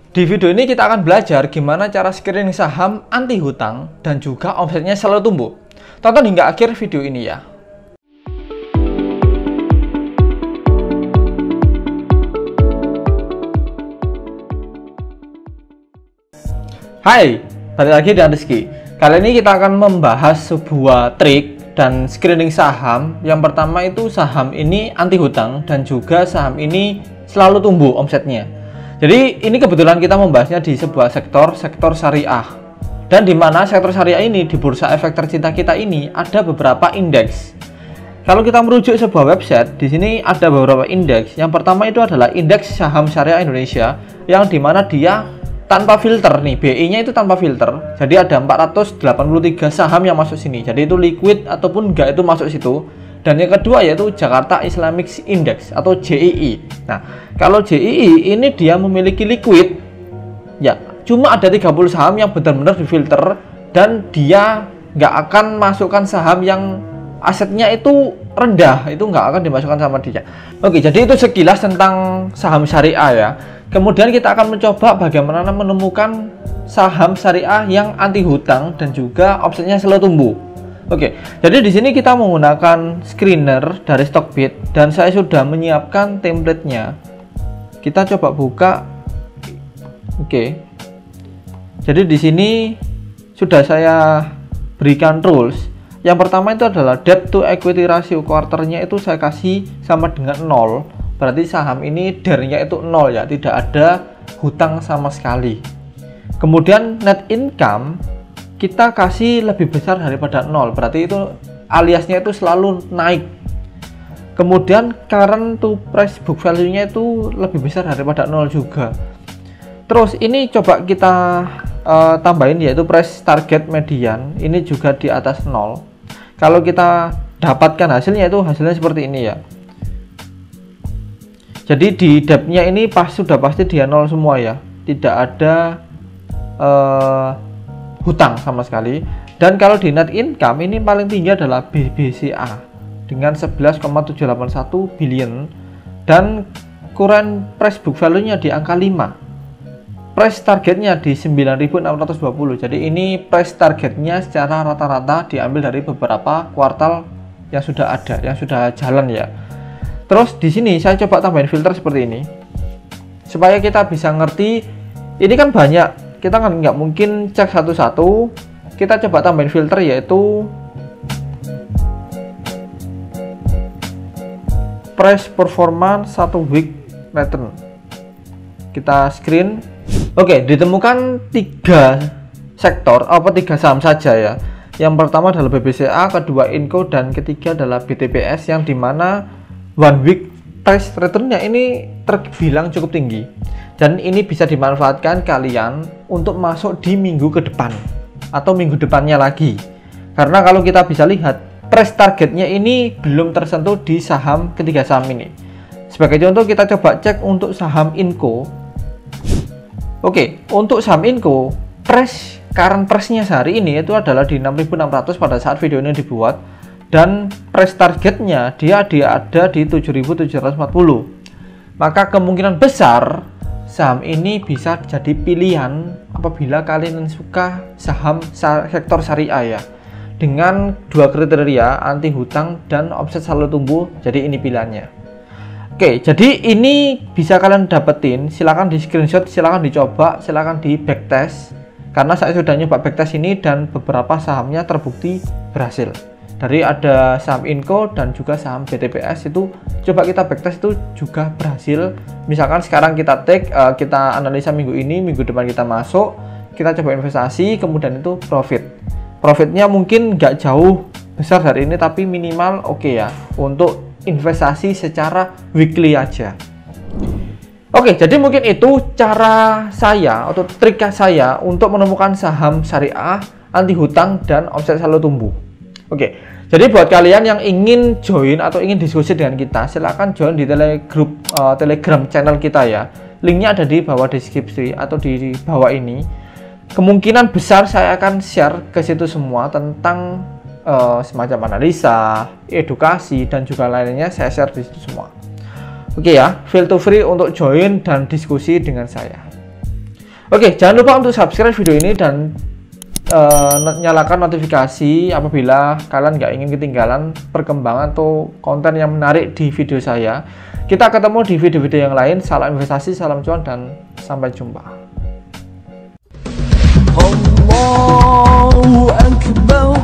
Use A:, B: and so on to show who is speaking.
A: Di video ini kita akan belajar gimana cara screening saham anti hutang dan juga omsetnya selalu tumbuh. Tonton hingga akhir video ini ya. Hai, balik lagi dengan Rizky. Kali ini kita akan membahas sebuah trik dan screening saham. Yang pertama itu saham ini anti hutang dan juga saham ini selalu tumbuh omsetnya. Jadi ini kebetulan kita membahasnya di sebuah sektor syariah. Dan di mana sektor syariah ini di Bursa Efek Tercinta kita ini ada beberapa indeks. Kalau kita merujuk sebuah website, di sini ada beberapa indeks. Yang pertama itu adalah indeks saham syariah Indonesia yang dimana dia tanpa filter nih, BI-nya itu tanpa filter. Jadi ada 483 saham yang masuk sini. Jadi itu liquid ataupun enggak itu masuk situ. Dan yang kedua yaitu Jakarta Islamic Index atau JII. Nah, kalau JII ini dia memiliki liquid, ya cuma ada 30 saham yang benar-benar difilter dan dia nggak akan masukkan saham yang asetnya itu rendah, itu nggak akan dimasukkan sama dia. Oke, jadi itu sekilas tentang saham syariah ya. Kemudian kita akan mencoba bagaimana menemukan saham syariah yang anti hutang dan juga omsetnya selalu tumbuh. Oke, jadi di sini kita menggunakan screener dari Stockbit dan saya sudah menyiapkan template-nya. Kita coba buka. Oke. Jadi di sini sudah saya berikan rules. Yang pertama itu adalah debt to equity ratio quarternya itu saya kasih sama dengan 0. Berarti saham ini DER-nya itu 0 ya, tidak ada hutang sama sekali. Kemudian net income kita kasih lebih besar daripada 0, berarti itu aliasnya itu selalu naik. Kemudian current to price book value-nya itu lebih besar daripada 0 juga. Terus ini coba kita tambahin yaitu price target median, ini juga di atas 0. Kalau kita dapatkan hasilnya itu hasilnya seperti ini ya. Jadi di debt-nya ini sudah pasti dia 0 semua ya, tidak ada hutang sama sekali. Dan kalau di net income ini paling tinggi adalah BBCA dengan 11,781 billion dan current price book value-nya di angka 5. Price targetnya di 9.620. Jadi ini price targetnya secara rata-rata diambil dari beberapa kuartal yang sudah ada, yang sudah jalan ya. Terus di sini saya coba tambahin filter seperti ini supaya kita bisa ngerti. Ini kan banyak, kita kan nggak mungkin cek satu-satu. Kita coba tambahin filter yaitu price performance 1 week pattern. Kita screen. Oke, ditemukan 3 sektor, 3 saham saja ya. Yang pertama adalah BBCA, kedua Inco, dan ketiga adalah BTPS yang dimana 1 week price returnnya ini terbilang cukup tinggi. Dan ini bisa dimanfaatkan kalian untuk masuk di minggu ke depan atau minggu depannya lagi. Karena kalau kita bisa lihat price targetnya ini belum tersentuh di saham ketiga saham ini. Sebagai contoh kita coba cek untuk saham Inco. Oke, untuk saham Inco current price-nya sehari ini itu adalah di 6.600 pada saat video ini dibuat. Dan price targetnya dia ada di 7.740. Maka kemungkinan besar saham ini bisa jadi pilihan apabila kalian suka saham sektor syariah ya, dengan 2 kriteria anti hutang dan omset selalu tumbuh. Jadi ini pilihannya. Oke, jadi ini bisa kalian dapetin, silahkan di screenshot, silahkan dicoba, silahkan di backtest. Karena saya sudah nyoba backtest ini dan beberapa sahamnya terbukti berhasil. Dari ada saham Inco dan juga saham BTPS itu coba kita backtest itu juga berhasil. Misalkan sekarang kita take, kita analisa minggu ini, minggu depan kita masuk, kita coba investasi, kemudian itu profitnya mungkin nggak jauh besar dari ini, tapi minimal oke ya untuk investasi secara weekly aja. Oke, jadi mungkin itu cara saya atau trik saya untuk menemukan saham syariah anti hutang dan omset selalu tumbuh. Oke, jadi buat kalian yang ingin join atau ingin diskusi dengan kita, silahkan join di Telegram channel kita ya. Linknya ada di bawah deskripsi atau di bawah ini. Kemungkinan besar saya akan share ke situ semua tentang semacam analisa, edukasi, dan juga lainnya saya share di situ semua. Oke ya, feel to free untuk join dan diskusi dengan saya. Oke, jangan lupa untuk subscribe video ini dan nyalakan notifikasi apabila kalian nggak ingin ketinggalan perkembangan atau konten yang menarik di video saya. Kita ketemu di video-video yang lain. Salam investasi, salam cuan, dan sampai jumpa.
B: Allahu Akbar.